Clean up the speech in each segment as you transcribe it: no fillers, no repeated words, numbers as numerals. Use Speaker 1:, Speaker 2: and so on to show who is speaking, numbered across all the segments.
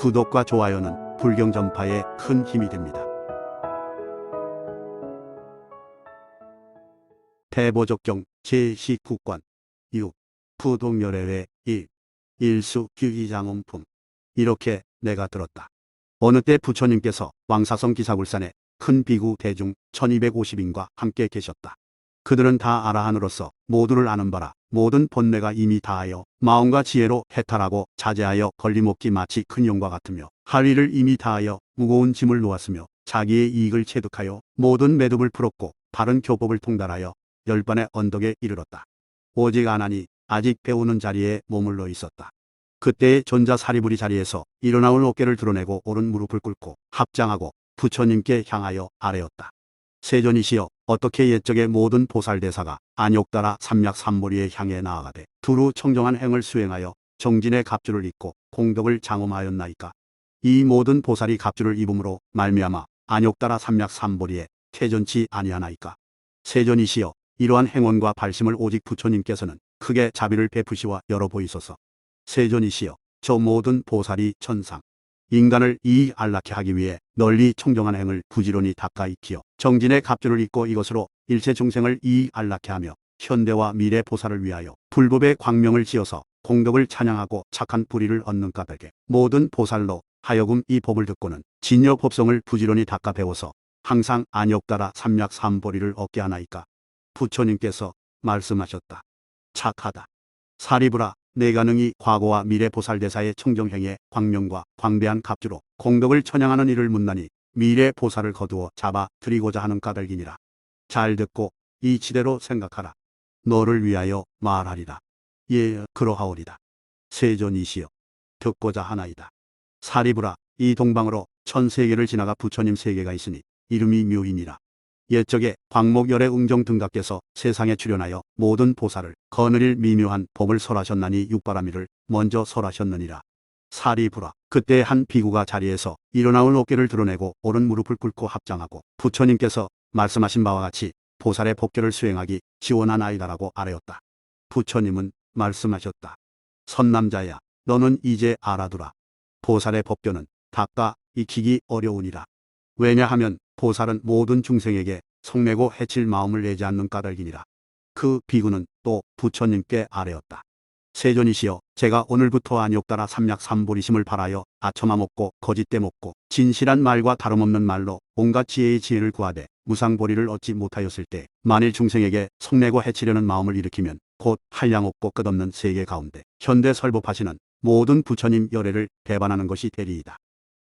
Speaker 1: 구독과 좋아요는 불경 전파에 큰 힘이 됩니다. 대보족경 제19권 6. 부동열애회 1. 일수 규의장엄품. 이렇게 내가 들었다. 어느 때 부처님께서 왕사성 기사굴산에 큰 비구 대중 1250인과 함께 계셨다. 그들은 다 아라한으로서 모두를 아는 바라 모든 본뇌가 이미 다하여 마음과 지혜로 해탈하고 자제하여 걸림없기 마치 큰 용과 같으며 할 일을 이미 다하여 무거운 짐을 놓았으며 자기의 이익을 체득하여 모든 매듭을 풀었고 바른 교법을 통달하여 열반의 언덕에 이르렀다. 오직 아나니 아직 배우는 자리에 머물러 있었다. 그때의 존자 사리부리 자리에서 일어나온 어깨를 드러내고 오른 무릎을 꿇고 합장하고 부처님께 향하여 아뢰었다. 세존이시여, 어떻게 옛적의 모든 보살대사가 안욕따라 삼략삼모리에 향해 나아가되 두루 청정한 행을 수행하여 정진의 갑주를 입고 공덕을 장엄하였나이까. 이 모든 보살이 갑주를 입음으로 말미암아 안욕따라 삼략삼모리에 퇴전치 아니하나이까. 세존이시여, 이러한 행원과 발심을 오직 부처님께서는 크게 자비를 베푸시와 열어보이소서. 세존이시여, 저 모든 보살이 천상 인간을 이익 안락케 하기 위해 널리 청정한 행을 부지런히 닦아 익히어 정진의 갑주를 입고 이것으로 일체 중생을 이익 안락케 하며 현대와 미래 보살을 위하여 불법의 광명을 지어서 공덕을 찬양하고 착한 불의를 얻는 까닭에 모든 보살로 하여금 이 법을 듣고는 진여 법성을 부지런히 닦아 배워서 항상 안욕따라 삼략삼보리를 얻게 하나이까. 부처님께서 말씀하셨다. 착하다. 사리부라, 내가 능히 과거와 미래 보살대사의 청정행에 광명과 광대한 갑주로 공덕을 천양하는 이를 묻나니 미래 보살을 거두어 잡아 드리고자 하는 까닭이니라. 잘 듣고 이치대로 생각하라. 너를 위하여 말하리라. 예, 그러하오리다. 세존이시여, 듣고자 하나이다. 사리부라, 이 동방으로 천세계를 지나가 부처님 세계가 있으니 이름이 묘이니라. 옛적에 광목열의 응정등각께서 세상에 출현하여 모든 보살을 거느릴 미묘한 법을 설하셨나니 육바라밀을 먼저 설하셨느니라. 사리부라, 그때 한 비구가 자리에서 일어나온 어깨를 드러내고 오른 무릎을 꿇고 합장하고 부처님께서 말씀하신 바와 같이 보살의 법결을 수행하기 지원하나이다라고 아뢰었다. 부처님은 말씀하셨다. 선남자야, 너는 이제 알아두라. 보살의 법결은 닦아 익히기 어려우니라. 왜냐하면 보살은 모든 중생에게 성내고 해칠 마음을 내지 않는 까닭이니라. 그 비구는 또 부처님께 아뢰었다. 세존이시여, 제가 오늘부터 안욕따라 삼략삼보리심을 발하여 아첨아 먹고 거짓대 먹고 진실한 말과 다름없는 말로 온갖 지혜의 지혜를 구하되 무상보리를 얻지 못하였을 때 만일 중생에게 성내고 해치려는 마음을 일으키면 곧 한량없고 끝없는 세계 가운데 현대 설법하시는 모든 부처님 열애를 배반하는 것이 되리이다.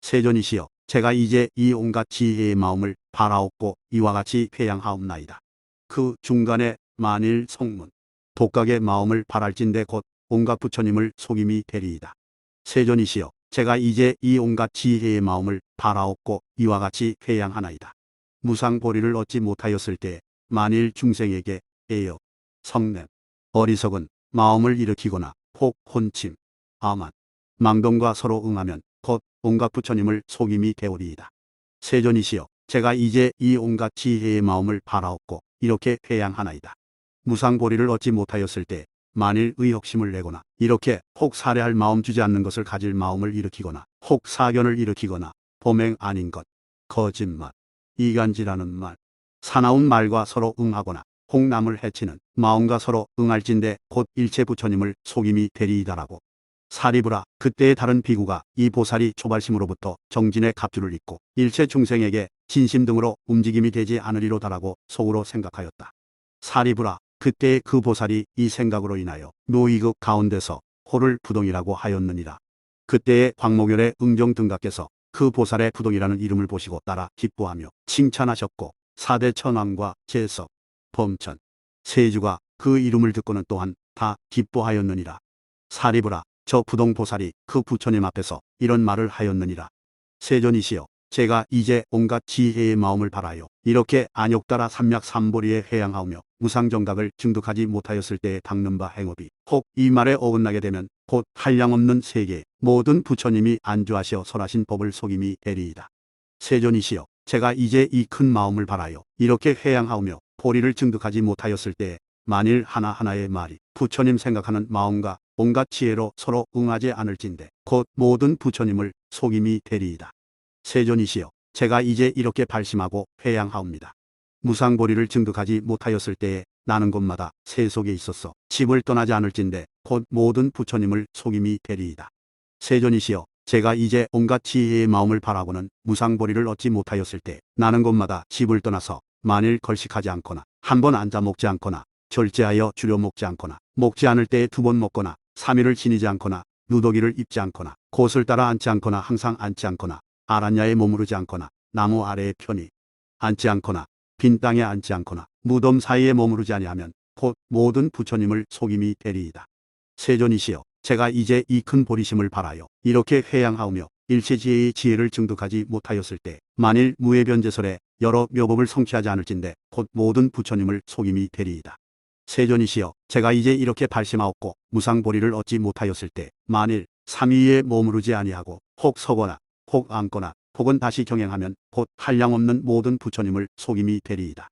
Speaker 1: 세존이시여, 제가 이제 이 온갖 지혜의 마음을 발하옵고 이와 같이 회양하옵나이다. 그 중간에 만일 성문, 독각의 마음을 발할진대 곧 온갖 부처님을 속임이 되리이다. 세존이시여, 제가 이제 이 온갖 지혜의 마음을 발하옵고 이와 같이 회양하나이다. 무상보리를 얻지 못하였을 때 만일 중생에게 애여, 성냄, 어리석은 마음을 일으키거나 혹 혼침, 아만, 망동과 서로 응하면 곧 온갖 부처님을 속임이 되오리이다. 세존이시여, 제가 이제 이 온갖 지혜의 마음을 발하옵고 이렇게 회양하나이다. 무상보리를 얻지 못하였을 때 만일 의혹심을 내거나 이렇게 혹 살해할 마음 주지 않는 것을 가질 마음을 일으키거나 혹 사견을 일으키거나 범행 아닌 것, 거짓말, 이간질하는 말, 사나운 말과 서로 응하거나 혹 남을 해치는 마음과 서로 응할진대 곧 일체 부처님을 속임이 되리이다라고. 사리부라, 그때의 다른 비구가 이 보살이 초발심으로부터 정진의 갑주를 입고 일체 중생에게 진심 등으로 움직임이 되지 않으리로다라고 속으로 생각하였다. 사리부라, 그때의 그 보살이 이 생각으로 인하여 묘이극 가운데서 호를 부동이라고 하였느니라. 그때의 광목열의 응정등각께서 그 보살의 부동이라는 이름을 보시고 따라 기뻐하며 칭찬하셨고 사대 천왕과 제석, 범천, 세주가 그 이름을 듣고는 또한 다 기뻐하였느니라. 사리부라, 저 부동보살이 그 부처님 앞에서 이런 말을 하였느니라. 세존이시여, 제가 이제 온갖 지혜의 마음을 발하여 이렇게 안욕따라 삼략삼보리에 회양하오며 무상정각을 증득하지 못하였을 때에 닦는 바 행업이 혹 이 말에 어긋나게 되면 곧 한량없는 세계 모든 부처님이 안주하시어 설하신 법을 속임이 되리이다. 세존이시여, 제가 이제 이 큰 마음을 발하여 이렇게 회양하오며 보리를 증득하지 못하였을 때에 만일 하나하나의 말이 부처님 생각하는 마음과 온갖 지혜로 서로 응하지 않을진대 곧 모든 부처님을 속임이 되리이다. 세존이시여, 제가 이제 이렇게 발심하고 회양하옵니다. 무상보리를 증득하지 못하였을 때에 나는 곳마다 세속에 있어서 집을 떠나지 않을진대 곧 모든 부처님을 속임이 되리이다. 세존이시여, 제가 이제 온갖 지혜의 마음을 바라고는 무상보리를 얻지 못하였을 때 나는 곳마다 집을 떠나서 만일 걸식하지 않거나 한 번 앉아 먹지 않거나 절제하여 줄여 먹지 않거나 먹지 않을 때에 두 번 먹거나 3일을 지니지 않거나 누더기를 입지 않거나 곳을 따라 앉지 않거나 항상 앉지 않거나 아란야에 머무르지 않거나 나무 아래에 편히 앉지 않거나 빈 땅에 앉지 않거나 무덤 사이에 머무르지 아니하면 곧 모든 부처님을 속임이 되리이다. 세존이시여, 제가 이제 이 큰 보리심을 바라여 이렇게 회양하오며 일체지혜의 지혜를 증득하지 못하였을 때 만일 무해변제설에 여러 묘법을 성취하지 않을진대 곧 모든 부처님을 속임이 되리이다. 세존이시여, 제가 이제 이렇게 발심하옵고 무상보리를 얻지 못하였을 때 만일 삼위에 머무르지 아니하고 혹 서거나 혹 앉거나 혹은 다시 경행하면 곧 한량없는 모든 부처님을 속임이 되리이다.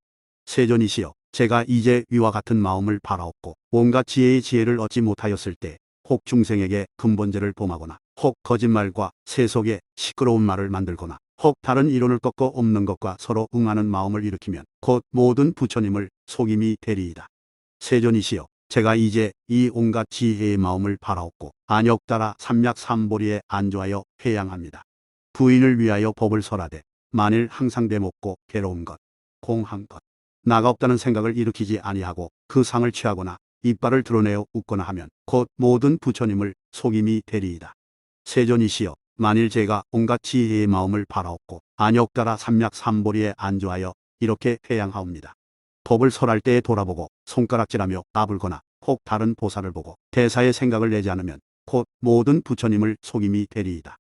Speaker 1: 세존이시여, 제가 이제 위와 같은 마음을 바라옵고 온갖 지혜의 지혜를 얻지 못하였을 때 혹 중생에게 근본제를 범하거나 혹 거짓말과 세속에 시끄러운 말을 만들거나 혹 다른 이론을 꺾어 없는 것과 서로 응하는 마음을 일으키면 곧 모든 부처님을 속임이 되리이다. 세존이시여, 제가 이제 이 온갖 지혜의 마음을 바라옵고 안역따라 삼약삼보리에 안조하여 회양합니다. 부인을 위하여 법을 설하되 만일 항상 대먹고 괴로운 것, 공한 것, 나가 없다는 생각을 일으키지 아니하고 그 상을 취하거나 이빨을 드러내어 웃거나 하면 곧 모든 부처님을 속임이 되리이다. 세존이시여, 만일 제가 온갖 지혜의 마음을 바라옵고 안역따라 삼약삼보리에 안조하여 이렇게 회양하옵니다. 법을 설할 때에 돌아보고 손가락질하며 까불거나 혹 다른 보살을 보고 대사의 생각을 내지 않으면 곧 모든 부처님을 속임이 되리이다.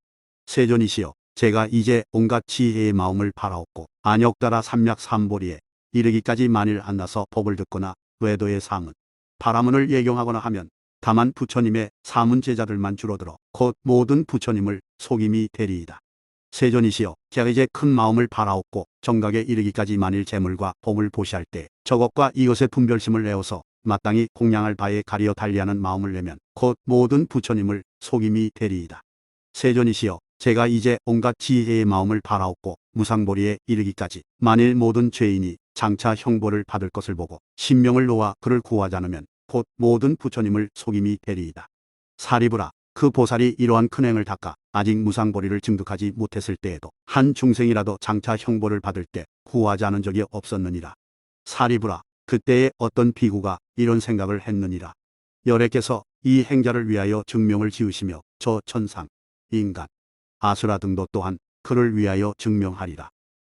Speaker 1: 세존이시여, 제가 이제 온갖 지혜의 마음을 바라옵고 안역따라 삼약삼보리에 이르기까지 만일 안 나서 법을 듣거나 외도의 상은 바라문을 예경하거나 하면 다만 부처님의 사문 제자들만 줄어들어 곧 모든 부처님을 속임이 되리이다. 세존이시여, 제가 이제 큰 마음을 바라옵고 정각에 이르기까지 만일 재물과 법을 보시할 때 저것과 이것의 분별심을 내어서 마땅히 공양할 바에 가리어 달리하는 마음을 내면 곧 모든 부처님을 속임이 되리이다. 세존이시여, 제가 이제 온갖 지혜의 마음을 바라옵고 무상보리에 이르기까지 만일 모든 죄인이 장차 형벌을 받을 것을 보고 신명을 놓아 그를 구하지 않으면 곧 모든 부처님을 속임이 되리이다. 사리부라, 그 보살이 이러한 큰 행을 닦아 아직 무상보리를 증득하지 못했을 때에도 한 중생이라도 장차 형벌을 받을 때 구하지 않은 적이 없었느니라. 사리부라, 그때에 어떤 비구가 이런 생각을 했느니라. 열애께서 이 행자를 위하여 증명을 지으시며 저 천상, 인간, 아수라 등도 또한 그를 위하여 증명하리라.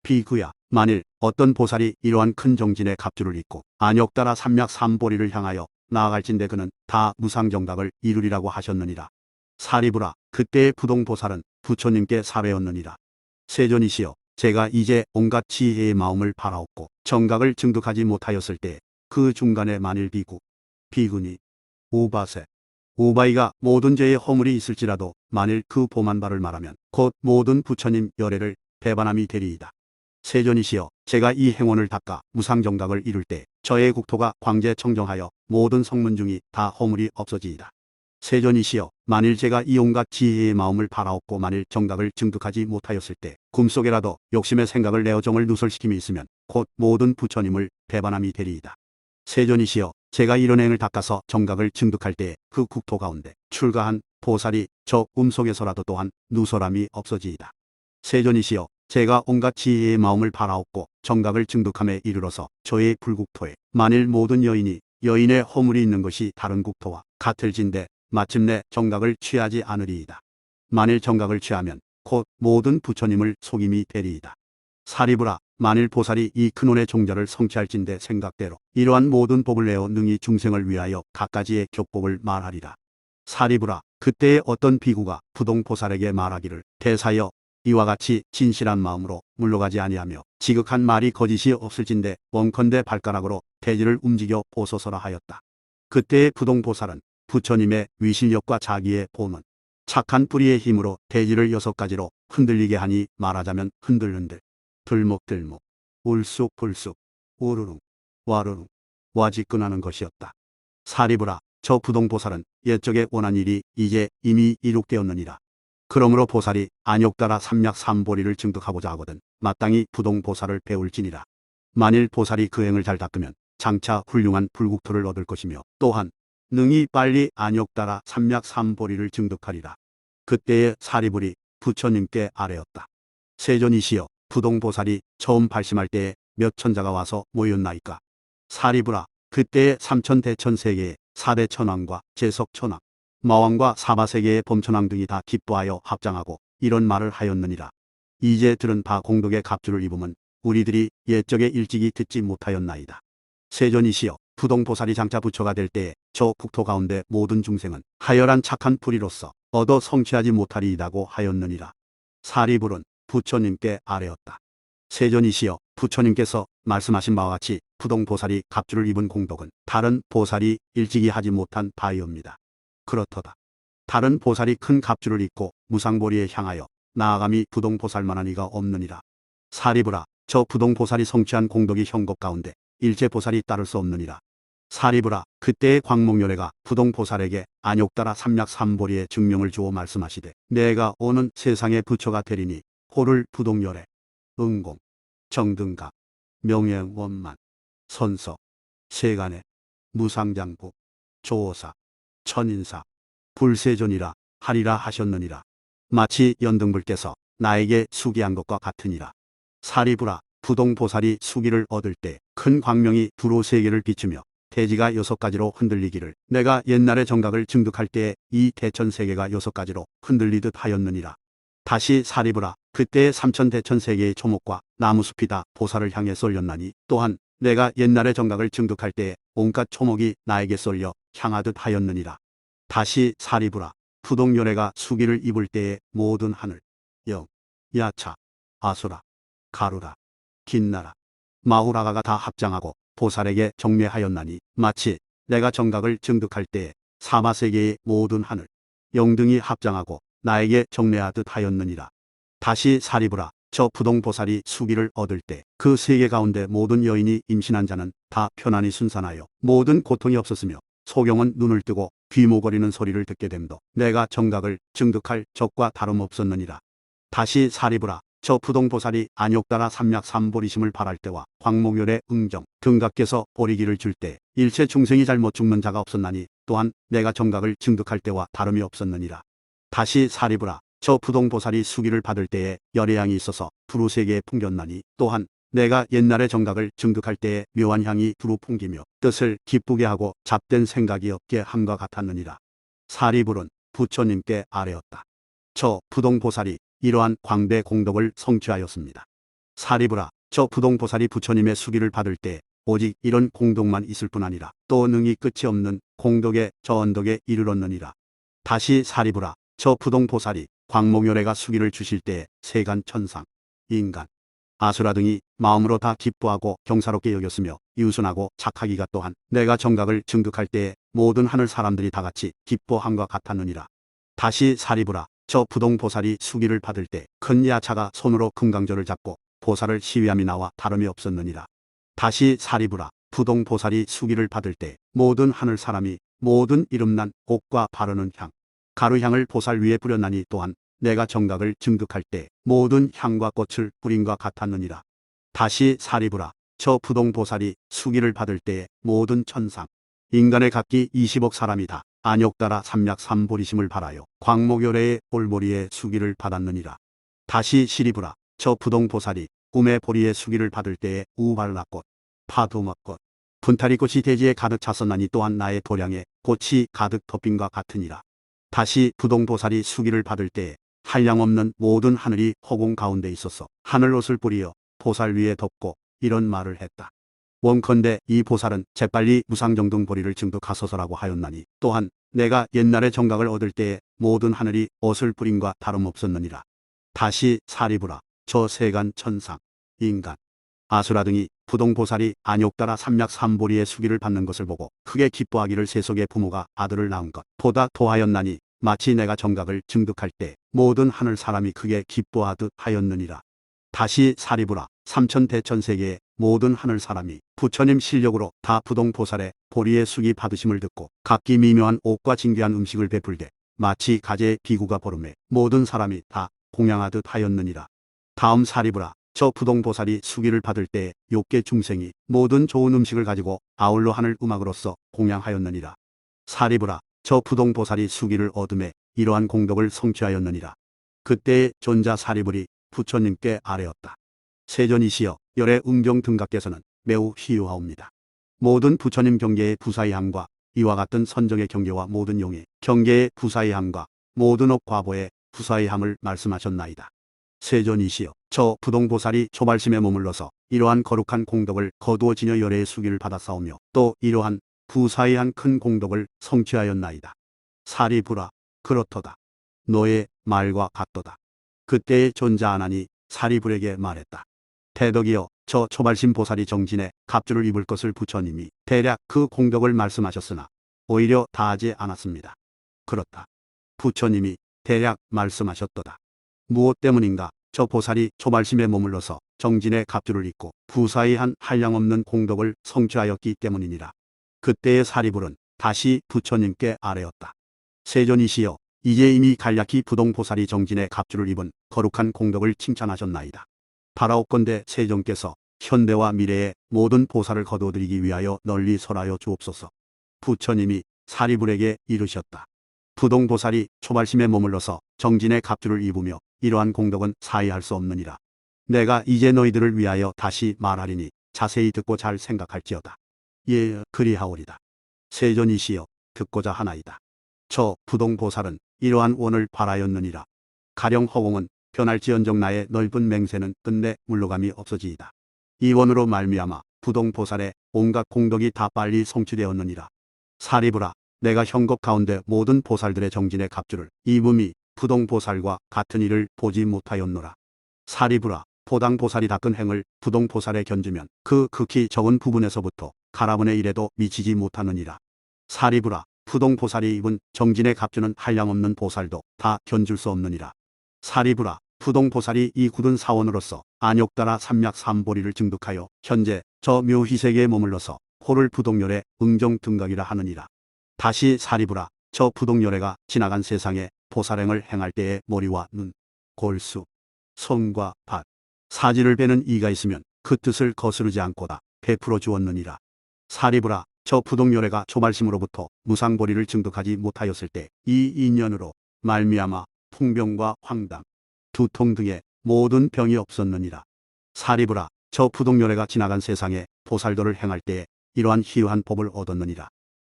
Speaker 1: 비구야, 만일 어떤 보살이 이러한 큰 정진의 갑주를 입고 안역따라 삼약삼보리를 향하여 나아갈진대 그는 다 무상정답을 이루리라고 하셨느니라. 사리부라, 그때의 부동보살은 부처님께 사례였느니라. 세존이시여, 제가 이제 온갖 지혜의 마음을 바라옵고 정각을 증득하지 못하였을 때 그 중간에 만일 비구, 비구니, 우바세, 우바이가 모든 죄의 허물이 있을지라도 만일 그 범한 바를 말하면 곧 모든 부처님 열애를 배반함이 되리이다. 세존이시여, 제가 이 행원을 닦아 무상정각을 이룰 때 저의 국토가 광재 청정하여 모든 성문 중이 다 허물이 없어지이다. 세존이시여, 만일 제가 이 온갖 지혜의 마음을 바라옵고 만일 정각을 증득하지 못하였을 때 꿈속에라도 욕심의 생각을 내어 정을 누설시킴이 있으면 곧 모든 부처님을 배반함이 되리이다. 세존이시여, 제가 이런 행을 닦아서 정각을 증득할 때에 그 국토 가운데 출가한 보살이 저 꿈속에서라도 또한 누설함이 없어지이다. 세존이시여, 제가 온갖 지혜의 마음을 바라옵고 정각을 증득함에 이르러서 저의 불국토에 만일 모든 여인이 여인의 허물이 있는 것이 다른 국토와 같을진대 마침내 정각을 취하지 않으리이다. 만일 정각을 취하면 곧 모든 부처님을 속임이 되리이다. 사리부라, 만일 보살이 이 근원의 종자를 성취할진대 생각대로 이러한 모든 법을 내어 능히 중생을 위하여 갖가지의 격법을 말하리라. 사리부라, 그때에 어떤 비구가 부동보살에게 말하기를 대사여, 이와 같이 진실한 마음으로 물러가지 아니하며 지극한 말이 거짓이 없을진대 원컨대 발가락으로 대지를 움직여 보소서라 하였다. 그때의 부동보살은 부처님의 위실력과 자기의 보문, 착한 뿌리의 힘으로 대지를 6가지로 흔들리게 하니 말하자면 흔들흔들, 들목들목, 울쑥불쑥, 우르릉, 와르릉, 와지끈하는 것이었다. 사리부라, 저 부동보살은 옛적에 원한 일이 이제 이미 이룩되었느니라. 그러므로 보살이 안욕따라 삼략삼보리를 증득하고자 하거든 마땅히 부동보살을 배울지니라. 만일 보살이 그 행을 잘 닦으면 장차 훌륭한 불국토를 얻을 것이며 또한 능히 빨리 안욕따라 삼략삼보리를 증득하리라. 그때에 사리불이 부처님께 아뢰었다. 세존이시여, 부동보살이 처음 발심할 때에 몇 천자가 와서 모였나이까? 사리불아, 그때에 삼천대천세계의 사대천왕과 제석천왕, 마왕과 사바세계의 범천왕 등이 다 기뻐하여 합장하고 이런 말을 하였느니라. 이제 들은 바 공덕의 갑주를 입으면 우리들이 옛적에 일찍이 듣지 못하였나이다. 세존이시여, 부동보살이 장차 부처가 될 때에 저 국토 가운데 모든 중생은 하열한 착한 불의로서 얻어 성취하지 못하리이다고 하였느니라. 사리불은 부처님께 아뢰었다. 세존이시여, 부처님께서 말씀하신 바와 같이 부동보살이 갑주를 입은 공덕은 다른 보살이 일찍이 하지 못한 바이옵니다. 그렇도다. 다른 보살이 큰 갑주를 입고 무상보리에 향하여 나아감이 부동보살만한 이가 없느니라. 사리불아, 저 부동보살이 성취한 공덕이 형법 가운데 일체보살이 따를 수 없느니라. 사리불아, 그때의 광목열애가 부동보살에게 안욕따라 삼략삼보리의 증명을 주어 말씀하시되 내가 오는 세상의 부처가 되리니 호를 부동열애, 응공, 정등각, 명예원만, 선서, 세간의, 무상장부, 조오사, 천인사, 불세존이라 하리라 하셨느니라. 마치 연등불께서 나에게 수기한 것과 같으니라. 사리불아, 부동보살이 수기를 얻을 때 큰 광명이 두루 세계를 비추며 대지가 6가지로 흔들리기를 내가 옛날에 정각을 증득할 때에 이 대천세계가 6가지로 흔들리듯 하였느니라. 다시 사리불아, 그때의 삼천대천세계의 초목과 나무숲이 다 보살을 향해 쏠렸나니 또한 내가 옛날에 정각을 증득할 때에 온갖 초목이 나에게 쏠려 향하듯 하였느니라. 다시 사리불아, 부동열애가 수기를 입을 때에 모든 하늘, 영, 야차, 아수라, 가루라, 긴나라, 마후라가가 다 합장하고 보살에게 정례하였나니 마치 내가 정각을 증득할 때에 사마세계의 모든 하늘, 영등이 합장하고 나에게 정례하듯 하였느니라. 다시 사리불아, 저 부동보살이 수기를 얻을 때 그 세계 가운데 모든 여인이 임신한 자는 다 편안히 순산하여 모든 고통이 없었으며 소경은 눈을 뜨고 귀모거리는 소리를 듣게 됨도 내가 정각을 증득할 적과 다름없었느니라. 다시 사리불아, 저 부동보살이 안욕따라 삼략삼보리심을 발할 때와 광목열의 응정, 등각께서 보리기를 줄 때 일체 중생이 잘못 죽는 자가 없었나니 또한 내가 정각을 증득할 때와 다름이 없었느니라. 다시 사리불아, 저 부동보살이 수기를 받을 때에 열애향이 있어서 두루 세계에 풍겼나니 또한 내가 옛날에 정각을 증득할 때에 묘한 향이 두루 풍기며 뜻을 기쁘게 하고 잡된 생각이 없게 함과 같았느니라. 사리불은 부처님께 아뢰었다. 저 부동보살이 이러한 광대 공덕을 성취하였습니다. 사리불아, 저 부동보살이 부처님의 수기를 받을 때 오직 이런 공덕만 있을 뿐 아니라 또 능히 끝이 없는 공덕의 저 언덕에 이르렀느니라. 다시 사리불아, 저 부동보살이 광목열애가 수기를 주실 때에 세간 천상, 인간, 아수라 등이 마음으로 다 기뻐하고 경사롭게 여겼으며 유순하고 착하기가 또한 내가 정각을 증득할 때에 모든 하늘 사람들이 다 같이 기뻐함과 같았느니라. 다시 사리불아, 저 부동보살이 수기를 받을 때 큰 야차가 손으로 금강조를 잡고 보살을 시위함이 나와 다름이 없었느니라. 다시 사리불아, 부동보살이 수기를 받을 때 모든 하늘 사람이 모든 이름난 옷과 바르는 향, 가루향을 보살 위에 뿌렸나니 또한 내가 정각을 증득할 때 모든 향과 꽃을 뿌린과 같았느니라. 다시 사리불아, 저 부동보살이 수기를 받을 때에 모든 천상, 인간의 각기 20억 사람이 다 안욕따라 삼략삼보리심을 발하여 광목열애의 볼보리에 수기를 받았느니라. 다시 시리불아, 저 부동보살이 꿈의 보리에 수기를 받을 때에 우발라꽃, 파두막꽃, 분타리꽃이 대지에 가득 찼었나니 또한 나의 도량에 꽃이 가득 덮인과 같으니라. 다시 부동보살이 수기를 받을 때에 한량없는 모든 하늘이 허공 가운데 있어서 하늘옷을 뿌리어 보살 위에 덮고 이런 말을 했다. 원컨대 이 보살은 재빨리 무상정등 보리를 증득하소서라고 하였나니 또한 내가 옛날에 정각을 얻을 때에 모든 하늘이 옷을 뿌린과 다름없었느니라. 다시 사리불아, 저 세간 천상, 인간, 아수라 등이 부동보살이 안욕따라 삼략삼보리의 수기를 받는 것을 보고 크게 기뻐하기를 세속의 부모가 아들을 낳은 것보다 도하였나니 마치 내가 정각을 증득할 때 모든 하늘 사람이 크게 기뻐하듯 하였느니라. 다시 사리불아, 삼천대천세계의 모든 하늘 사람이 부처님 실력으로 다 부동보살의 보리의 수기 받으심을 듣고 각기 미묘한 옷과 진귀한 음식을 베풀되 마치 가재의 비구가 보름에 모든 사람이 다 공양하듯 하였느니라. 다음 사리부라. 저 부동보살이 수기를 받을 때에 욕계 중생이 모든 좋은 음식을 가지고 아울러 하늘 음악으로서 공양하였느니라. 사리부라. 저 부동보살이 수기를 얻음에 이러한 공덕을 성취하였느니라. 그때의 존자 사리불이 부처님께 아뢰었다. 세존이시여, 열의 응경 등각께서는 매우 희유하옵니다. 모든 부처님 경계의 부사의함과 이와 같은 선정의 경계와 모든 용의 경계의 부사의함과 모든 업 과보의 부사의함을 말씀하셨나이다. 세존이시여, 저 부동보살이 초발심에 머물러서 이러한 거룩한 공덕을 거두어 지녀 열애의 수기를 받았사오며 또 이러한 부사의한 큰 공덕을 성취하였나이다. 사리부라. 그렇도다. 너의 말과 같도다. 그때의 존자 아난이 사리불에게 말했다. 대덕이여, 저 초발심 보살이 정진에 갑주를 입을 것을 부처님이 대략 그 공덕을 말씀하셨으나 오히려 다하지 않았습니다. 그렇다. 부처님이 대략 말씀하셨도다. 무엇 때문인가? 저 보살이 초발심에 머물러서 정진의 갑주를 입고 부사의한 한량없는 공덕을 성취하였기 때문이니라. 그때의 사리불은 다시 부처님께 아뢰었다. 세존이시여, 이제 이미 간략히 부동보살이 정진의 갑주를 입은 거룩한 공덕을 칭찬하셨나이다. 바라옵건대 세존께서 현대와 미래의 모든 보살을 거두어드리기 위하여 널리 설하여 주옵소서. 부처님이 사리불에게 이르셨다. 부동보살이 초발심에 머물러서 정진의 갑주를 입으며 이러한 공덕은 사이할 수 없느니라. 내가 이제 너희들을 위하여 다시 말하리니 자세히 듣고 잘 생각할지어다. 예, 그리하오리다. 세존이시여, 듣고자 하나이다. 저 부동보살은 이러한 원을 바라였느니라. 가령 허공은 변할지언정 나의 넓은 맹세는 끝내 물러감이 없어지이다. 이 원으로 말미암아 부동보살의 온갖 공덕이 다 빨리 성취되었느니라. 사리부라. 내가 현겁 가운데 모든 보살들의 정진의 갑주를 입음이 부동보살과 같은 일을 보지 못하였노라. 사리부라. 보당보살이 닦은 행을 부동보살에 견주면 그 극히 적은 부분에서부터 가라분의 일에도 미치지 못하느니라. 사리부라. 부동보살이 입은 정진의 갑주는 한량없는 보살도 다 견줄 수 없느니라. 사리부라. 부동보살이 이 굳은 사원으로서 안욕따라 삼략삼보리를 증득하여 현재 저 묘희세계에 머물러서 호를 부동열의 응정등각이라 하느니라. 다시 사리부라. 저 부동열애가 지나간 세상에 보살행을 행할 때에 머리와 눈, 골수, 손과 밭, 사지를 베는 이가 있으면 그 뜻을 거스르지 않고다 베풀어 주었느니라. 사리부라. 저 부동열애가 초발심으로부터 무상보리를 증득하지 못하였을 때 이 인연으로 말미암아 풍병과 황당, 두통 등의 모든 병이 없었느니라. 사리부라. 저 부동열애가 지나간 세상에 보살도를 행할 때에 이러한 희유한 법을 얻었느니라.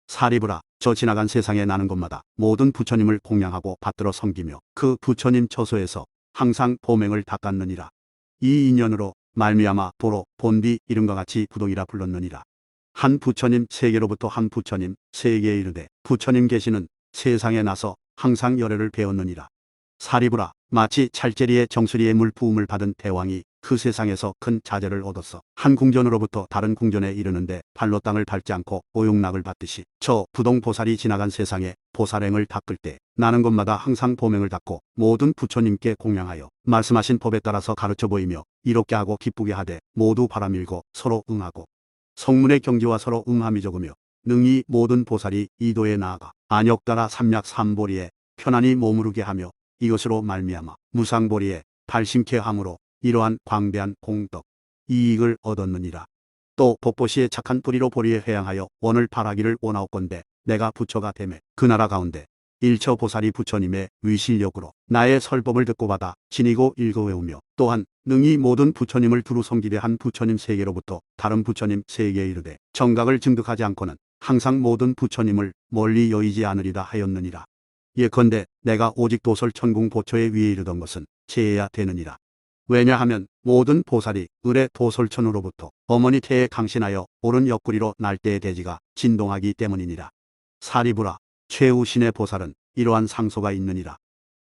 Speaker 1: 사리부라. 저 지나간 세상에 나는 곳마다 모든 부처님을 공양하고 받들어 섬기며 그 부처님 처소에서 항상 보맹을 닦았느니라. 이 인연으로 말미암아 도로 본디 이름과 같이 부동이라 불렀느니라. 한 부처님 세계로부터 한 부처님 세계에 이르되 부처님 계시는 세상에 나서 항상 열애를 배웠느니라. 사리부라. 마치 찰제리의 정수리에 물 부음을 받은 대왕이 그 세상에서 큰 자재를 얻어서 한 궁전으로부터 다른 궁전에 이르는데 발로 땅을 밟지 않고 오용락을 받듯이 저 부동보살이 지나간 세상에 보살행을 닦을 때 나는 곳마다 항상 보명을 닦고 모든 부처님께 공양하여 말씀하신 법에 따라서 가르쳐 보이며 이롭게 하고 기쁘게 하되 모두 바라밀고 서로 응하고 성문의 경지와 서로 응함이 적으며 능히 모든 보살이 이도에 나아가 안욕따라 삼략삼보리에 편안히 머무르게 하며 이것으로 말미암아 무상보리에 발심케 함으로 이러한 광대한 공덕 이익을 얻었느니라. 또 법보시의 착한 뿌리로 보리에 회양하여 원을 발하기를 원하옵건대 내가 부처가 되매 그 나라 가운데 일처 보살이 부처님의 위실력으로 나의 설법을 듣고 받아 지니고 읽어 외우며 또한 능히 모든 부처님을 두루 섬기되 한 부처님 세계로부터 다른 부처님 세계에 이르되 정각을 증득하지 않고는 항상 모든 부처님을 멀리 여의지 않으리다 하였느니라. 예컨대 내가 오직 도솔 천궁 보초에 위에 이르던 것은 제해야 되느니라. 왜냐하면 모든 보살이 을의 도솔천으로부터 어머니 태에 강신하여 오른 옆구리로 날 때의 대지가 진동하기 때문이니라. 사리부라. 최우신의 보살은 이러한 상소가 있느니라.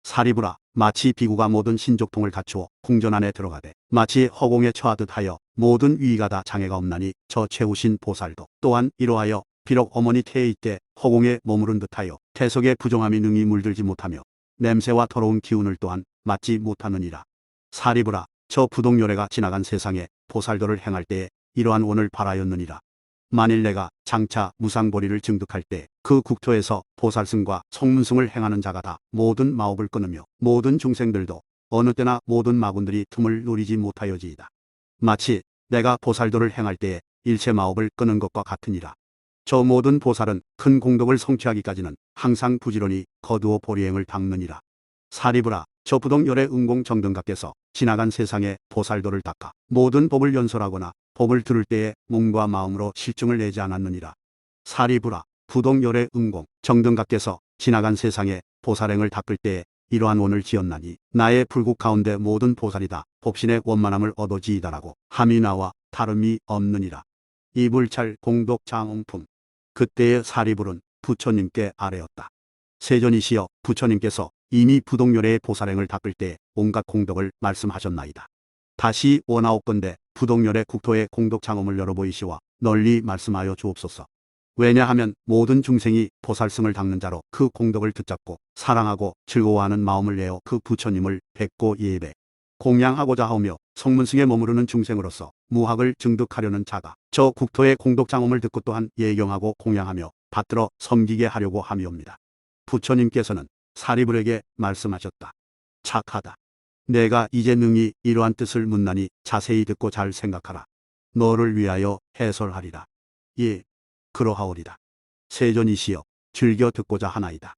Speaker 1: 사리부라. 마치 비구가 모든 신족통을 갖추어 궁전 안에 들어가되 마치 허공에 처하듯 하여 모든 위가 다 장애가 없나니 저 최우신 보살도 또한 이러하여 비록 어머니 태에 있되 허공에 머무른 듯하여 태석의 부정함이 능히 물들지 못하며 냄새와 더러운 기운을 또한 맡지 못하느니라. 사리부라. 저 부동열애가 지나간 세상에 보살도를 행할 때에 이러한 원을 발하였느니라. 만일 내가 장차 무상보리를 증득할 때 그 국토에서 보살승과 성문승을 행하는 자가 다 모든 마업을 끊으며 모든 중생들도 어느 때나 모든 마군들이 틈을 노리지 못하여지이다. 마치 내가 보살도를 행할 때에 일체 마업을 끄는 것과 같으니라. 저 모든 보살은 큰 공덕을 성취하기까지는 항상 부지런히 거두어 보리행을 닦느니라. 사리부라, 저 부동열의 은공정등각께서 지나간 세상에 보살도를 닦아 모든 법을 연설하거나 법을 들을 때에 몸과 마음으로 실증을 내지 않았느니라. 사리부라, 부동열의 은공 정등각께서 지나간 세상에 보살행을 닦을 때에 이러한 원을 지었나니 나의 불국 가운데 모든 보살이다 법신의 원만함을 얻어지이다라고 함이 나와 다름이 없느니라. 이불찰 공덕 장엄품. 그때의 사리불은 부처님께 아뢰었다. 세존이시여, 부처님께서 이미 부동열의 보살행을 닦을 때 온갖 공덕을 말씀하셨나이다. 다시 원하옵건대 부동열의 국토의 공덕 장엄을 열어보이시와 널리 말씀하여 주옵소서. 왜냐하면 모든 중생이 보살승을 닦는 자로 그 공덕을 듣잡고 사랑하고 즐거워하는 마음을 내어 그 부처님을 뵙고 예배, 공양하고자 하오며 성문승에 머무르는 중생으로서 무학을 증득하려는 자가 저 국토의 공덕 장엄을 듣고 또한 예경하고 공양하며 받들어 섬기게 하려고 함이옵니다. 부처님께서는 사리불에게 말씀하셨다. 착하다. 내가 이제 능히 이러한 뜻을 묻나니 자세히 듣고 잘 생각하라. 너를 위하여 해설하리라. 예, 그러하오리다. 세존이시여, 즐겨 듣고자 하나이다.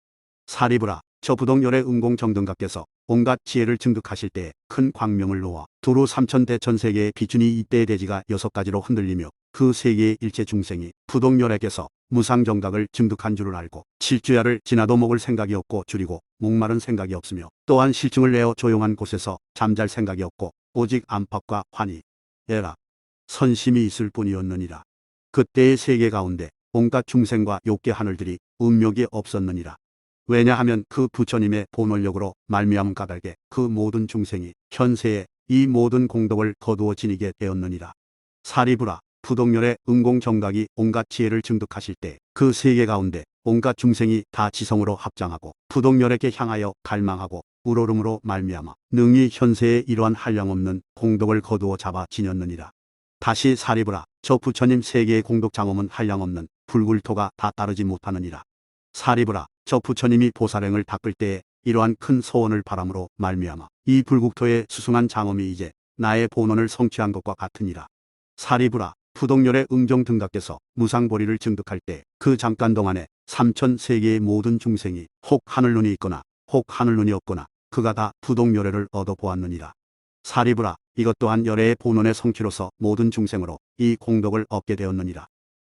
Speaker 1: 사리불아, 저 부동열의 은공정등각께서 온갖 지혜를 증득하실 때에 큰 광명을 놓아 두루 삼천대 전세계의 비춘이 이때의 대지가 6가지로 흔들리며 그 세계의 일체 중생이 부동열에게서 무상정각을 증득한 줄을 알고 칠주야를 지나도 먹을 생각이 없고 줄이고 목마른 생각이 없으며 또한 실증을 내어 조용한 곳에서 잠잘 생각이 없고 오직 안팎과 환희, 애락, 선심이 있을 뿐이었느니라. 그때의 세계 가운데 온갖 중생과 욕계 하늘들이 음욕이 없었느니라. 왜냐하면 그 부처님의 본원력으로 말미암은 까닭에 그 모든 중생이 현세에 이 모든 공덕을 거두어 지니게 되었느니라. 사리부라, 부동열의 은공정각이 온갖 지혜를 증득하실 때 그 세계 가운데 온갖 중생이 다 지성으로 합장하고 부동열에게 향하여 갈망하고 우러름으로 말미암아 능히 현세에 이러한 한량없는 공덕을 거두어 잡아 지녔느니라. 다시 사리부라, 저 부처님 세계의 공덕 장엄은 한량없는 불굴토가 다 따르지 못하느니라. 사리부라, 저 부처님이 보살행을 닦을 때에 이러한 큰 소원을 바람으로 말미암아 이 불국토의 수승한 장엄이 이제 나의 본원을 성취한 것과 같으니라. 사리부라, 부동열의 응정등각께서 무상보리를 증득할 때 그 잠깐 동안에 삼천세계의 모든 중생이 혹 하늘눈이 있거나 혹 하늘눈이 없거나 그가 다 부동열애를 얻어보았느니라. 사리부라, 이것 또한 열애의 본원의 성취로서 모든 중생으로 이 공덕을 얻게 되었느니라.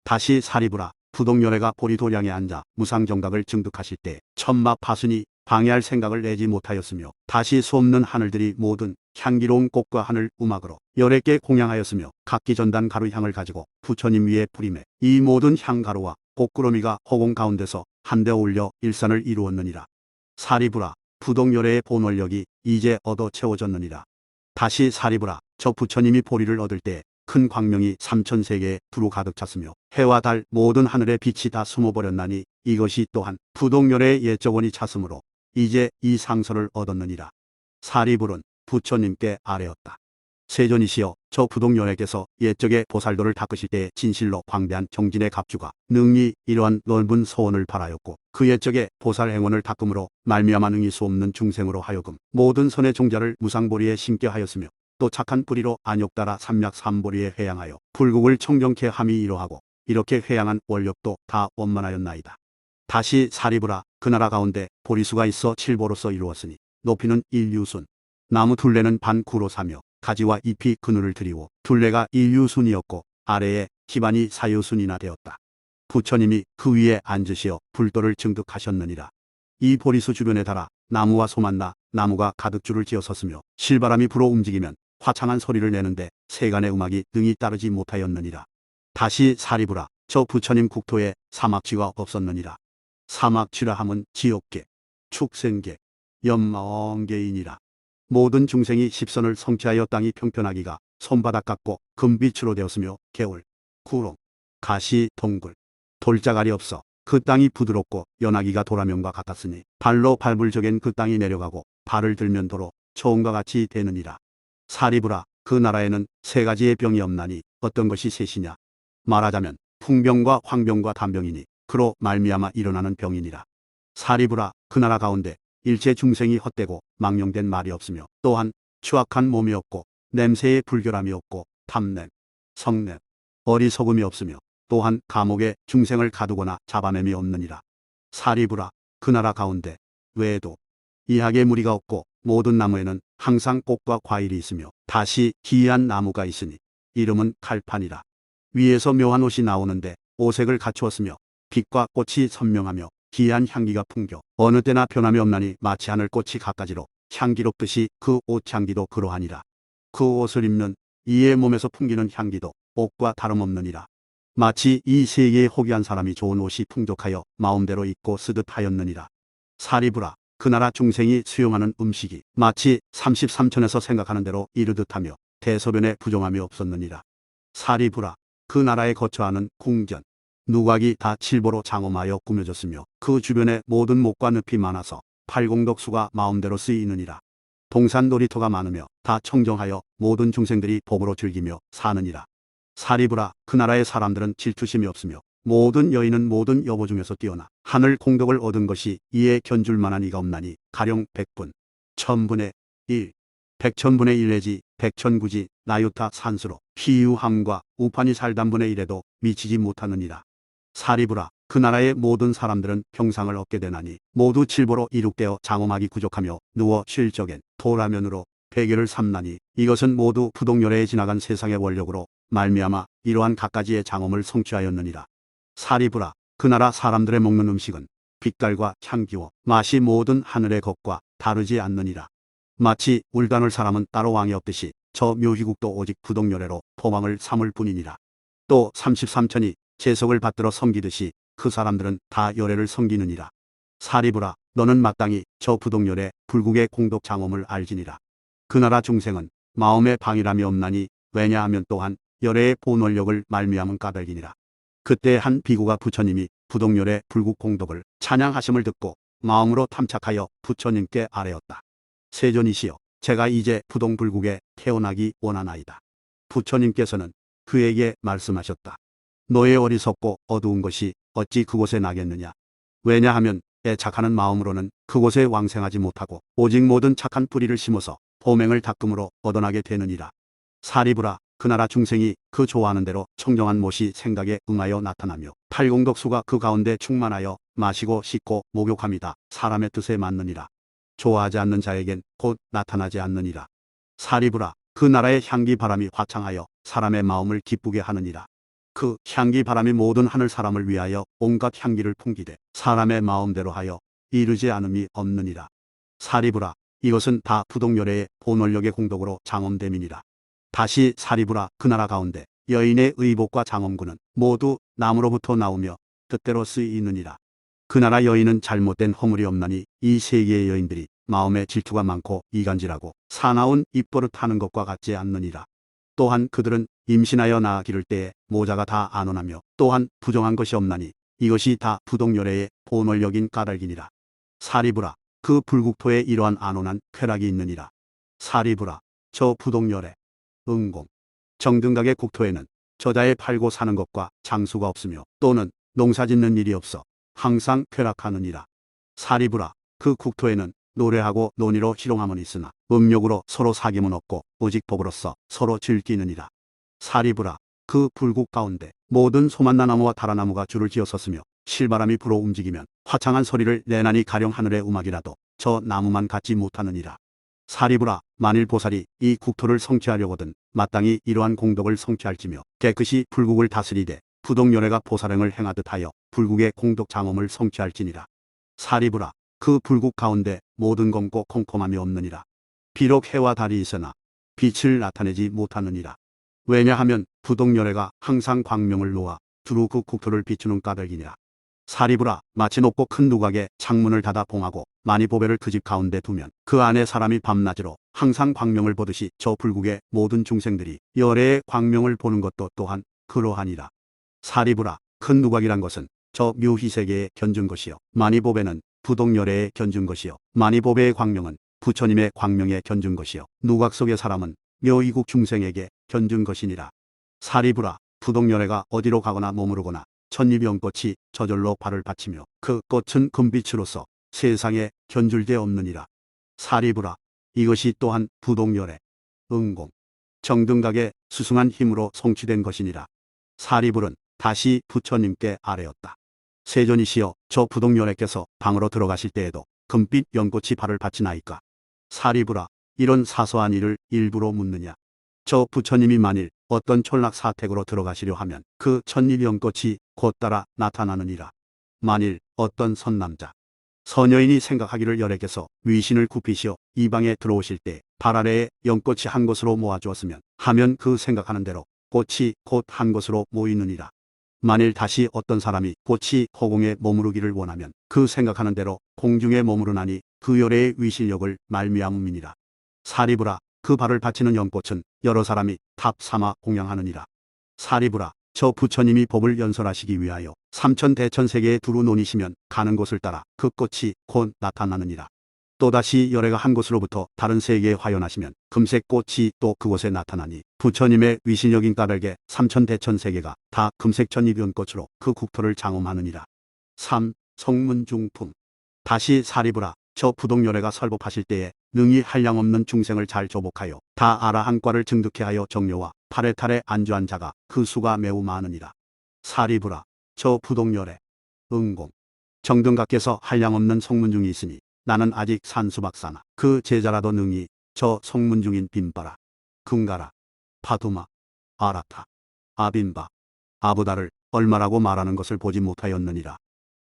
Speaker 1: 다시 사리부라, 부동열애가 보리도량에 앉아 무상정각을 증득하실 때 천마 파순이 방해할 생각을 내지 못하였으며 다시 수없는 하늘들이 모든 향기로운 꽃과 하늘 음악으로 열애께 공양하였으며 각기 전단 가루 향을 가지고 부처님 위에 뿌림에 이 모든 향가루와 꽃구러미가 허공 가운데서 한데 올려 일산을 이루었느니라. 사리부라, 부동열애의 본원력이 이제 얻어 채워졌느니라. 다시 사리부라, 저 부처님이 보리를 얻을 때 큰 광명이 삼천세계에 두루 가득 찼으며 해와 달 모든 하늘의 빛이 다 숨어버렸나니 이것이 또한 부동열애의 옛적원이 찼으므로 이제 이 상서를 얻었느니라. 사리불은 부처님께 아뢰었다. 세존이시여, 저 부동열애께서 옛적에 보살도를 닦으실 때에 진실로 광대한 정진의 갑주가 능히 이러한 넓은 소원을 바라였고 그 옛적에 보살 행원을 닦음으로 말미암아 능히 수없는 중생으로 하여금 모든 선의 종자를 무상보리에 심게 하였으며 또 착한 뿌리로 안욕 따라 삼약 삼보리에 회양하여 불국을 청정케 함이 이러하고 이렇게 회양한 원력도 다 원만하였나이다. 다시 사리부라, 그 나라 가운데 보리수가 있어 칠보로서 이루었으니 높이는 일유순, 나무 둘레는 반구로 사며 가지와 잎이 그늘을 드리고 둘레가 일유순이었고 아래에 기반이 사유순이나 되었다. 부처님이 그 위에 앉으시어 불도를 증득하셨느니라. 이 보리수 주변에 달아 나무와 소만나 나무가 가득 줄을 지어 섰으며 실바람이 불어 움직이면 화창한 소리를 내는데 세간의 음악이 능히 따르지 못하였느니라. 다시 사리부라, 저 부처님 국토에 사막쥐가 없었느니라. 사막쥐라 함은 지옥계, 축생계, 염망계이니라. 모든 중생이 십선을 성취하여 땅이 평편하기가 손바닥 같고 금빛으로 되었으며 개울, 구름, 가시, 동굴, 돌자갈이 없어 그 땅이 부드럽고 연하기가 도라면과 같았으니 발로 밟을 적엔 그 땅이 내려가고 발을 들면 도로 초원과 같이 되느니라. 사리부라, 그 나라에는 세 가지의 병이 없나니 어떤 것이 셋이냐. 말하자면 풍병과 황병과 단병이니 그로 말미암아 일어나는 병이니라. 사리부라 그 나라 가운데 일체 중생이 헛되고 망령된 말이 없으며 또한 추악한 몸이 없고 냄새에 불결함이 없고 탐냄, 성냄, 어리석음이 없으며 또한 감옥에 중생을 가두거나 잡아냄이 없느니라. 사리부라 그 나라 가운데 외에도 이학의 무리가 없고 모든 나무에는 항상 꽃과 과일이 있으며 다시 기이한 나무가 있으니 이름은 칼판이라. 위에서 묘한 옷이 나오는데 오색을 갖추었으며 빛과 꽃이 선명하며 기이한 향기가 풍겨 어느 때나 변함이 없나니 마치 하늘꽃이 갖가지로 향기롭듯이 그 옷향기도 그러하니라. 그 옷을 입는 이의 몸에서 풍기는 향기도 옷과 다름없느니라. 마치 이 세계에 호기한 사람이 좋은 옷이 풍족하여 마음대로 입고 쓰듯 하였느니라. 사리부라 그 나라 중생이 수용하는 음식이 마치 33천에서 생각하는 대로 이르듯하며 대소변에 부정함이 없었느니라. 사리부라 그 나라에 거처하는 궁전 누각이 다 칠보로 장엄하여 꾸며졌으며 그 주변에 모든 목과 늪이 많아서 팔공덕수가 마음대로 쓰이느니라. 동산 놀이터가 많으며 다 청정하여 모든 중생들이 복으로 즐기며 사느니라. 사리부라 그 나라의 사람들은 질투심이 없으며 모든 여인은 모든 여보 중에서 뛰어나 하늘 공덕을 얻은 것이 이에 견줄 만한 이가 없나니 가령 100분, 1000분의 1, 100천분의 1 내지 100천구지 나유타 산수로 희유함과 우판이 살단분의 1에도 미치지 못하느니라. 사리부라 그 나라의 모든 사람들은 평상을 얻게 되나니 모두 칠보로 이룩되어 장엄하기 구족하며 누워 쉴 적엔 도라면으로 베개를 삼나니 이것은 모두 부동열애에 지나간 세상의 원력으로 말미암아 이러한 갖가지의 장엄을 성취하였느니라. 사리부라 그 나라 사람들의 먹는 음식은 빛깔과 향기와 맛이 모든 하늘의 것과 다르지 않느니라. 마치 울다늘 사람은 따로 왕이 없듯이 저 묘희국도 오직 부동열애로 포망을 삼을 뿐이니라. 또 33천이 제석을 받들어 섬기듯이 그 사람들은 다 열애를 섬기느니라. 사리부라 너는 마땅히 저 부동열애 불국의 공덕 장엄을 알지니라. 그 나라 중생은 마음에 방이람이 없나니 왜냐하면 또한 열애의 본원력을 말미암은 까닭이니라. 그때 한 비구가 부처님이 부동열애 불국 공덕을 찬양하심을 듣고 마음으로 탐착하여 부처님께 아뢰었다. 세존이시여 제가 이제 부동불국에 태어나기 원하나이다. 부처님께서는 그에게 말씀하셨다. 너의 어리석고 어두운 것이 어찌 그곳에 나겠느냐. 왜냐하면 애착하는 마음으로는 그곳에 왕생하지 못하고 오직 모든 착한 뿌리를 심어서 보맹을 닦음으로 얻어나게 되느니라. 사리부라 그 나라 중생이 그 좋아하는 대로 청정한 못이 생각에 응하여 나타나며 팔공덕수가 그 가운데 충만하여 마시고 씻고 목욕함이다 사람의 뜻에 맞느니라. 좋아하지 않는 자에겐 곧 나타나지 않느니라. 사리부라 그 나라의 향기 바람이 화창하여 사람의 마음을 기쁘게 하느니라. 그 향기 바람이 모든 하늘 사람을 위하여 온갖 향기를 풍기되 사람의 마음대로 하여 이르지 않음이 없느니라. 사리부라 이것은 다 부동열애의 본원력의 공덕으로 장엄됨이니라. 다시 사리부라 그 나라 가운데 여인의 의복과 장엄구는 모두 나무로부터 나오며 뜻대로 쓰이느니라. 그 나라 여인은 잘못된 허물이 없나니 이 세계의 여인들이 마음에 질투가 많고 이간질하고 사나운 입버릇하는 것과 같지 않느니라. 또한 그들은 임신하여 낳아 기를 때에 모자가 다 안온하며 또한 부정한 것이 없나니 이것이 다 부동열애의 본원력인 까닭이니라. 사리부라 그 불국토에 이러한 안온한 쾌락이 있느니라. 사리부라 저 부동열애, 응공, 정등각의 국토에는 저자의 팔고 사는 것과 장수가 없으며 또는 농사짓는 일이 없어 항상 쾌락하느니라. 사리부라 그 국토에는 노래하고 논의로 희롱함은 있으나 음욕으로 서로 사귐은 없고 오직 법으로서 서로 즐기느니라. 사리부라 그 불국 가운데 모든 소만나나무와 다라나무가 줄을 지어 섰으며 실바람이 불어 움직이면 화창한 소리를 내나니 가령 하늘의 음악이라도 저 나무만 갖지 못하느니라. 사리부라 만일 보살이 이 국토를 성취하려거든 마땅히 이러한 공덕을 성취할지며 깨끗이 불국을 다스리되 부동열애가 보살행을 행하듯 하여 불국의 공덕 장엄을 성취할지니라. 사리부라 그 불국 가운데 모든 검고 컴컴함이 없느니라. 비록 해와 달이 있으나 빛을 나타내지 못하느니라. 왜냐하면 부동열애가 항상 광명을 놓아 두루 그 국토를 비추는 까닭이니라. 사리부라 마치 높고 큰 누각에 창문을 닫아 봉하고 만이보배를 그 집 가운데 두면 그 안에 사람이 밤낮으로 항상 광명을 보듯이 저 불국의 모든 중생들이 열애의 광명을 보는 것도 또한 그러하니라. 사리부라 큰 누각이란 것은 저 묘희세계에 견준 것이요 만이보배는 부동열애에 견준 것이요 만이보배의 광명은 부처님의 광명에 견준 것이요 누각 속의 사람은 묘이국 중생에게 견준 것이니라. 사리부라 부동열애가 어디로 가거나 머무르거나 천잎 연꽃이 저절로 발을 받치며 그 꽃은 금빛으로서 세상에 견줄 데 없느니라. 사리부라. 이것이 또한 부동열애, 응공, 정등각의 수승한 힘으로 성취된 것이니라. 사리불은 다시 부처님께 아뢰었다. 세존이시여, 저 부동열애께서 방으로 들어가실 때에도 금빛 연꽃이 발을 받치나이까? 사리부라. 이런 사소한 일을 일부러 묻느냐? 저 부처님이 만일 어떤 촌락 사택으로 들어가시려 하면 그 천잎 연꽃이 곧 따라 나타나느니라. 만일 어떤 선남자, 선여인이 생각하기를 열애께서 위신을 굽히시어 이 방에 들어오실 때 발 아래에 연꽃이 한 곳으로 모아주었으면 하면 그 생각하는 대로 꽃이 곧 한 곳으로 모이느니라. 만일 다시 어떤 사람이 꽃이 허공에 머무르기를 원하면 그 생각하는 대로 공중에 머무르나니 그 열애의 위실력을 말미암음이니라. 사리부라. 그 발을 받치는 연꽃은 여러 사람이 탑 삼아 공양하느니라. 사리부라. 저 부처님이 법을 연설하시기 위하여 삼천대천세계에 두루 논이시면 가는 곳을 따라 그 꽃이 곧 나타나느니라. 또다시 열애가 한 곳으로부터 다른 세계에 화연하시면 금색 꽃이 또 그곳에 나타나니 부처님의 위신력인 까닭에 삼천대천세계가 다 금색 천잎 연꽃으로 그 국토를 장엄하느니라. 3. 성문중품. 다시 사리부라. 저 부동열애가 설법하실 때에 능히 한량없는 중생을 잘 조복하여 다 아라한과를 증득해 하여 정료와 파레탈에 안주한 자가 그 수가 매우 많으니라. 사리부라. 저 부동열애, 응공, 정등각께서 한량없는 성문중이 있으니 나는 아직 산수박사나 그 제자라도 능히 저 성문중인 빈바라, 금가라, 파두마, 아라타, 아빈바, 아부다를 얼마라고 말하는 것을 보지 못하였느니라.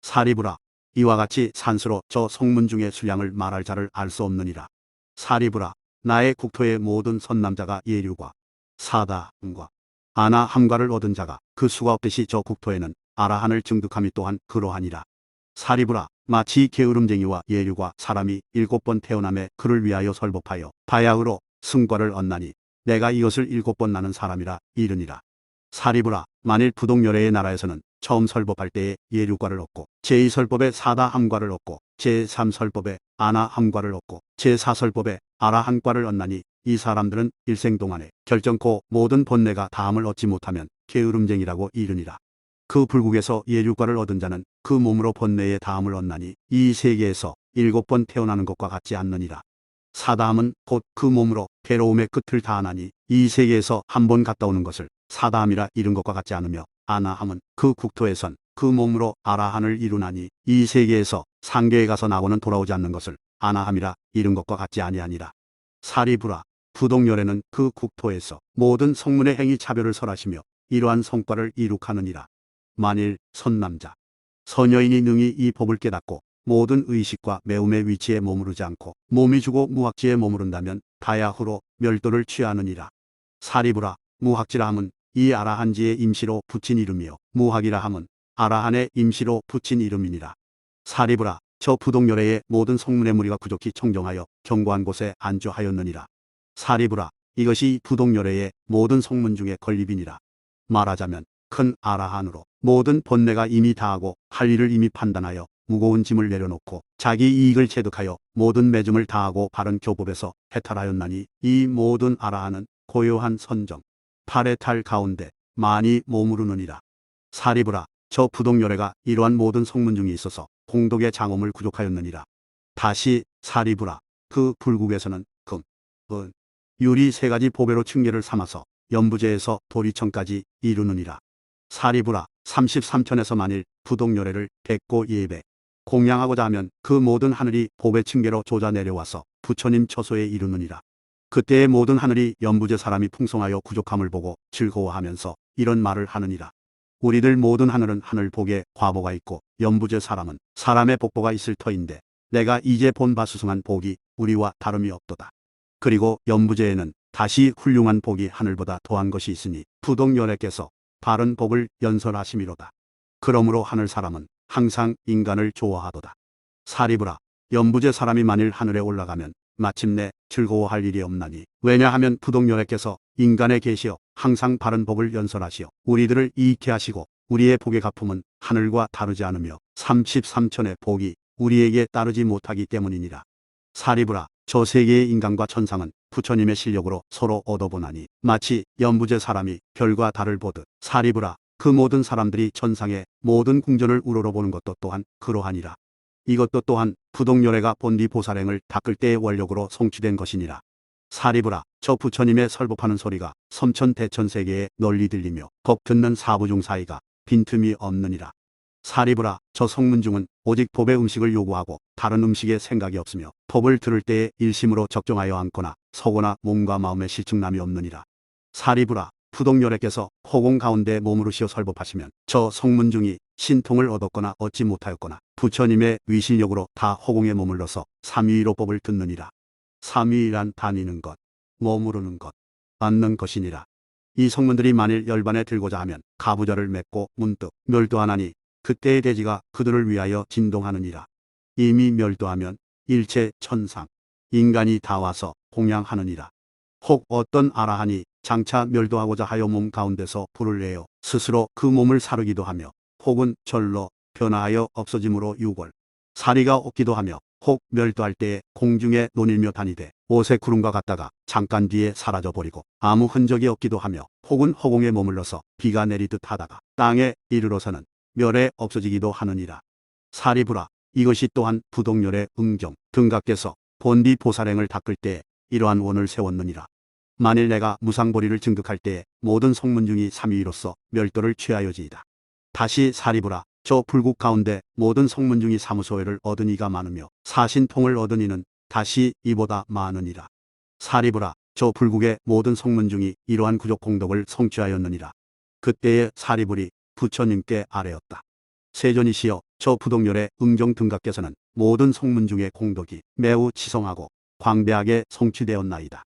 Speaker 1: 사리부라. 이와 같이 산수로 저 성문중의 수량을 말할 자를 알 수 없느니라. 사리부라. 나의 국토의 모든 선남자가 예류과 사다함과 아나함과를 얻은 자가 그 수가 없듯이 저 국토에는 아라한을 증득함이 또한 그러하니라. 사리부라. 마치 게으름쟁이와 예류과 사람이 7번 태어남에 그를 위하여 설법하여 바야흐로 승과를 얻나니 내가 이것을 7번 나는 사람이라 이르니라. 사리부라. 만일 부동열애의 나라에서는 처음 설법할 때에 예류과를 얻고 제2설법에 사다함과를 얻고 제3설법에 아나함과를 얻고 제4설법에 아라한과를 얻나니 이 사람들은 일생 동안에 결정코 모든 본내가 다함을 얻지 못하면 게으름쟁이라고 이르니라. 그 불국에서 예류과를 얻은 자는 그 몸으로 본내의 다함을 얻나니 이 세계에서 7번 태어나는 것과 같지 않느니라. 사다함은 곧 그 몸으로 괴로움의 끝을 다하나니 이 세계에서 한 번 갔다 오는 것을 사다함이라 이른 것과 같지 않으며 아나함은 그 국토에선 그 몸으로 아라한을 이루나니 이 세계에서 상계에 가서 나고는 돌아오지 않는 것을 아나함이라 이른 것과 같지 아니하니라. 사리부라. 부동열애는 그 국토에서 모든 성문의 행위 차별을 설하시며 이러한 성과를 이룩하느니라. 만일 선남자, 선여인이 능히 이 법을 깨닫고 모든 의식과 매움의 위치에 머무르지 않고 몸이 주고 무학지에 머무른다면 바야흐로 멸도를 취하느니라. 사리부라. 무학지라 함은 이 아라한지의 임시로 붙인 이름이요 무학이라 함은 아라한의 임시로 붙인 이름이니라. 사리부라. 저 부동열애의 모든 성문의 무리가 부족히 청정하여 견고한 곳에 안주하였느니라. 사리부라. 이것이 부동열애의 모든 성문 중에 건립이니라. 말하자면 큰 아라한으로 모든 본내가 이미 다하고 할 일을 이미 판단하여 무거운 짐을 내려놓고 자기 이익을 체득하여 모든 매짐을 다하고 바른 교법에서 해탈하였나니 이 모든 아라한은 고요한 선정, 파레탈 가운데 많이 머무르느니라. 사리부라. 저 부동열애가 이러한 모든 성문 중에 있어서 공덕의 장엄을 구족하였느니라. 다시 사리부라. 그 불국에서는 금, 은, 유리 3가지 보배로 층계를 삼아서 연부제에서 도리천까지 이루느니라. 사리부라. 33천에서 만일 부동열애를 뵙고 예배, 공양하고자 하면 그 모든 하늘이 보배 층계로 조자 내려와서 부처님 처소에 이르느니라. 그때의 모든 하늘이 연부제 사람이 풍성하여 부족함을 보고 즐거워하면서 이런 말을 하느니라. 우리들 모든 하늘은 하늘 복에 과보가 있고 연부제 사람은 사람의 복보가 있을 터인데 내가 이제 본 바 수승한 복이 우리와 다름이 없도다. 그리고 연부제에는 다시 훌륭한 복이 하늘보다 더한 것이 있으니 부동열애께서 바른 복을 연설하심이로다. 그러므로 하늘 사람은 항상 인간을 좋아하도다. 사리부라. 연부제 사람이 만일 하늘에 올라가면 마침내 즐거워할 일이 없나니 왜냐하면 부동열애께서 인간에 계시어 항상 바른 복을 연설하시어 우리들을 이익케 하시고 우리의 복의 가품은 하늘과 다르지 않으며 33천의 복이 우리에게 따르지 못하기 때문이니라. 사리부라. 저 세계의 인간과 천상은 부처님의 실력으로 서로 얻어보나니 마치 연부제 사람이 별과 달을 보듯 사리부라 그 모든 사람들이 천상의 모든 궁전을 우러러보는 것도 또한 그러하니라. 이것도 또한 부동요래가 본디 보살행을 닦을 때의 원력으로 성취된 것이니라. 사리부라 저 부처님의 설법하는 소리가 섬천대천세계에 널리 들리며 법 듣는 사부중 사이가 빈틈이 없느니라. 사리부라 저 성문중은 오직 법의 음식을 요구하고 다른 음식에 생각이 없으며 법을 들을 때에 일심으로 적정하여 앉거나 서거나 몸과 마음에 실증남이 없느니라. 사리부라 부동요래께서 허공 가운데 머무르시어 설법하시면 저 성문중이 신통을 얻었거나 얻지 못하였거나 부처님의 위실력으로 다 허공에 머물러서 삼위로 법을 듣느니라. 삼위란 다니는 것, 머무르는 것, 앉는 것이니라. 이 성문들이 만일 열반에 들고자 하면 가부좌를 맺고 문득 멸도하나니 그때의 대지가 그들을 위하여 진동하느니라. 이미 멸도하면 일체 천상, 인간이 다 와서 공양하느니라. 혹 어떤 아라한이 장차 멸도하고자 하여 몸 가운데서 불을 내어 스스로 그 몸을 사르기도 하며 혹은 절로 변화하여 없어짐으로 유골, 사리가 없기도 하며 혹 멸도할 때에 공중에 논일며 다니되 옷의 구름과 같다가 잠깐 뒤에 사라져버리고 아무 흔적이 없기도 하며 혹은 허공에 머물러서 비가 내리듯 하다가 땅에 이르러서는 멸에 없어지기도 하느니라. 사리부라 이것이 또한 부동열의 음경 등각께서 본디 보살행을 닦을 때에 이러한 원을 세웠느니라. 만일 내가 무상보리를 증득할 때에 모든 성문중이 삼위로서 멸도를 취하여지이다. 다시 사리부라 저 불국 가운데 모든 성문중이 사무소회를 얻은 이가 많으며 사신통을 얻은 이는 다시 이보다 많으니라. 사리부라 저 불국의 모든 성문중이 이러한 구족 공덕을 성취하였느니라. 그때의 사리불이 부처님께 아뢰었다. 세존이시여 저 부동열의 음경 등각께서는 모든 성문중의 공덕이 매우 치성하고 광대하게 성취되었나이다.